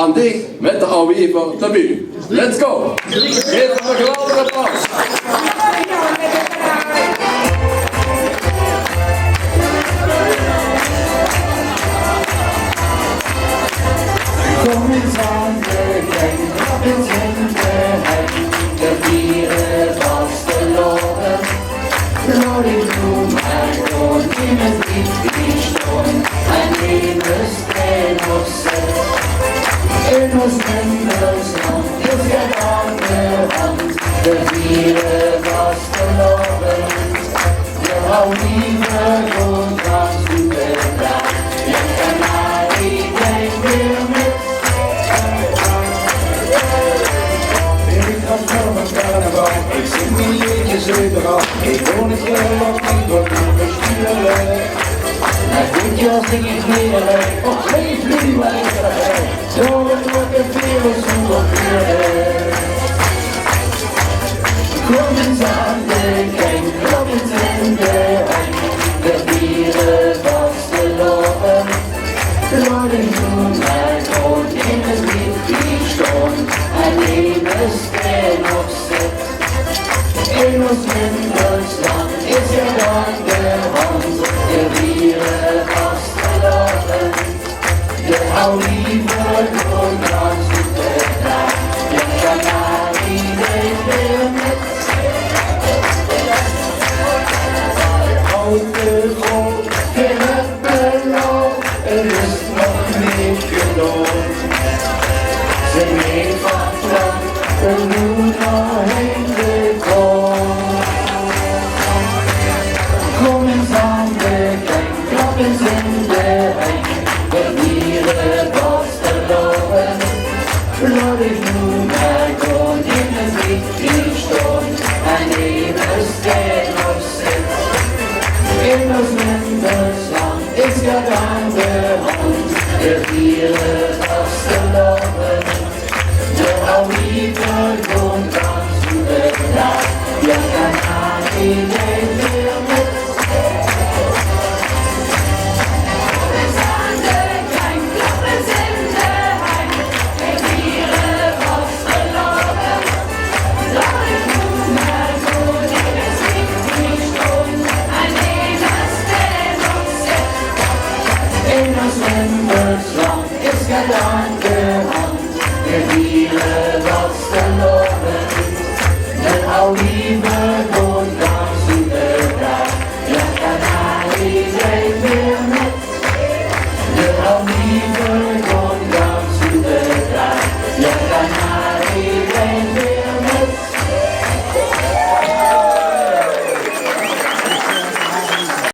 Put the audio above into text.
Andy met de oude van de buur. Let's go! Geef hem een geweldig applaus. Kom eens aan de gang, kom eens in de hang. De vieren vastelopen. Glorie bloem en kroon in het lied die stroom. En nemen steen of zet. In ons Mendelsland is het aan de hand. De vieren vastelopen. Je houdt liever gewoon van superdag. Je kan naar iedereen weer met. Ik zing mijn liedjes overal, ik woon het wel op, ik word naar besturen. En dit jaar zing ik weer, op geen vliegwijzerij, door het wordt er veel zonder vuur. Kom eens aan de gang, kom eens in de hang, de bieren vastelopen. Glorie doen wij gewoon in het lied die stond, en nemen steen op zet. In ons Mendelsland is het aan de hand, de vieren vastelopen. Je houdt liever gewoon van superdag, je kan naar iedereen weer met. Oude God, geen het beloof, er is nog niet geloofd. Ze mee van plan, er moet nog heen gekomen. Kom eens aan de gang, klap eens in de hang. De dieren vastelopen. Glorie noem mij gewoon in het lied die stond. En nemen steen op zet. In ons Mendelsland is het aan de hand. De dieren vastelopen. Je houdt liever gewoon van superdag. Je kan aan iedereen weer met. Kom eens aan de gang, klap eens in de hang. De dieren vastelopen. Glorie noem mij gewoon in het lied die stond. En nemen steen op zet. In ons Mendelsland is het aan de hand. De dieren vastelopen. Je houdt liever